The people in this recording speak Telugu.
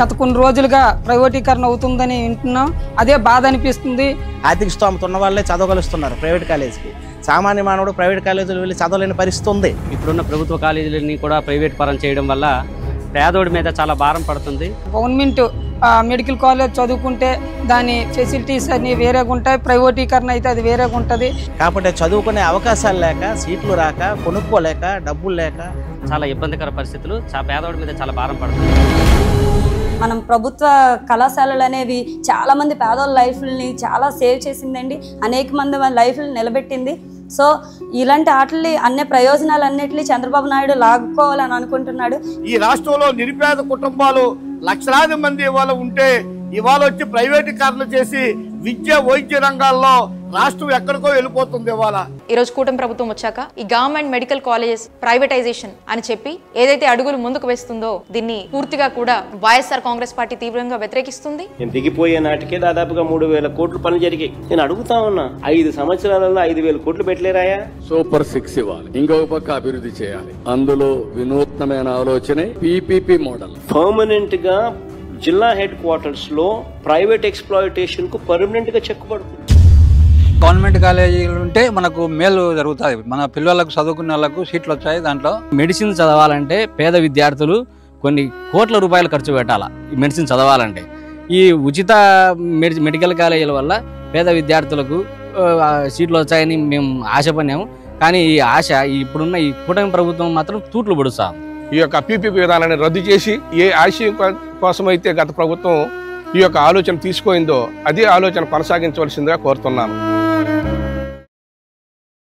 గత కొన్ని రోజులుగా ప్రైవేటీకరణ అవుతుందని వింటున్నాం. అదే బాధ అనిపిస్తుంది. ఆర్థిక స్తోమత ఉన్న వాళ్ళే చదవగలుస్తున్నారు ప్రైవేట్ కాలేజీకి. సామాన్య మానవుడు ప్రైవేట్ కాలేజీలు వెళ్ళి చదవలేని పరిస్థితి ఉంది. ఇప్పుడున్న ప్రభుత్వ కాలేజీలని కూడా ప్రైవేట్ పరం చేయడం వల్ల పేదోడి మీద చాలా భారం పడుతుంది. గవర్నమెంట్ మెడికల్ కాలేజ్ చదువుకుంటే దాని ఫెసిలిటీస్ అన్ని వేరేగా ఉంటాయి, ప్రైవేటీకరణ అయితే అది వేరేగా ఉంటుంది. కాబట్టి చదువుకునే అవకాశాలు లేక, సీట్లు రాక, కొనుక్కోలేక, డబ్బులు లేక చాలా ఇబ్బందికర పరిస్థితులు పేదోడి మీద చాలా భారం పడుతుంది. మనం ప్రభుత్వ కళాశాలలు అనేవి చాలా మంది పేదోళ్ళ లైఫ్ని చాలా సేవ్ చేసిందండి, అనేక మంది లైఫ్ని నిలబెట్టింది. సో ఇలాంటి ఆటలు అన్ని ప్రయోజనాలన్నిటినీ చంద్రబాబు నాయుడు లాక్కోవాలని అనుకుంటున్నాడు. ఈ రాష్ట్రంలో నిరుపేద కుటుంబాలు లక్షలాది మంది ఇవాళ ఉంటే ఇవాళ వచ్చి ప్రైవేటీకరణ చేసి విద్య వైద్య రంగాల్లో రాష్ట్రం ఎక్కడికో వెళ్ళిపోతుంది. ఇవాళ ఈరోజు కూటమి ప్రభుత్వం వచ్చాక ఈ గవర్నమెంట్ మెడికల్ కాలేజెస్ ప్రైవేటైజేషన్ అని చెప్పి ఏదైతే అడుగులు ముందుకు వేస్తుందో దీన్ని పూర్తిగా కూడా వైఎస్ఆర్ కాంగ్రెస్ పార్టీ తీవ్రంగా వ్యతిరేకిస్తుంది. నేను దిగిపోయే నాటికే దాదాపుగా 3,000 కోట్లు పనులు జరిగాయి. నేను అడుగుతా ఉన్నా, 5 సంవత్సరాలలో 5,000 కోట్లు పెట్టలేరాయా? సూపర్ 6 ఇవ్వాలి, ఇంకొక పక్క అభివృద్ధి చేయాలి. అందులో వినూత్నమైన ఆలోచనే PPP మోడల్. పర్మనెంట్ గా జిల్లా హెడ్ క్వార్టర్స్ లో ప్రైవేట్ ఎక్స్ప్లాయిటేషన్ కు పర్మనెంట్ గా చెక్ పడుతుంది. గవర్నమెంట్ కాలేజీలు ఉంటే మనకు మేలు జరుగుతుంది. మన పిల్లలకు చదువుకునే వాళ్ళకు సీట్లు వచ్చాయి. దాంట్లో మెడిసిన్ చదవాలంటే పేద విద్యార్థులు కొన్ని కోట్ల రూపాయలు ఖర్చు పెట్టాలి. మెడిసిన్ చదవాలంటే ఈ ఉచిత మెడికల్ కాలేజీల వల్ల పేద విద్యార్థులకు సీట్లు వచ్చాయని మేము ఆశపడినాము. కానీ ఈ ఆశ ఇప్పుడున్న ఈ కూటమి ప్రభుత్వం మాత్రం తూట్లు పొడుస్తాం. ఈ యొక్క PPP విధానాన్ని రద్దు చేసి ఏ ఆశయం కోసమైతే గత ప్రభుత్వం ఈ యొక్క ఆలోచన తీసుకోయిందో అదే ఆలోచన కొనసాగించవలసిందిగా కోరుతున్నాను.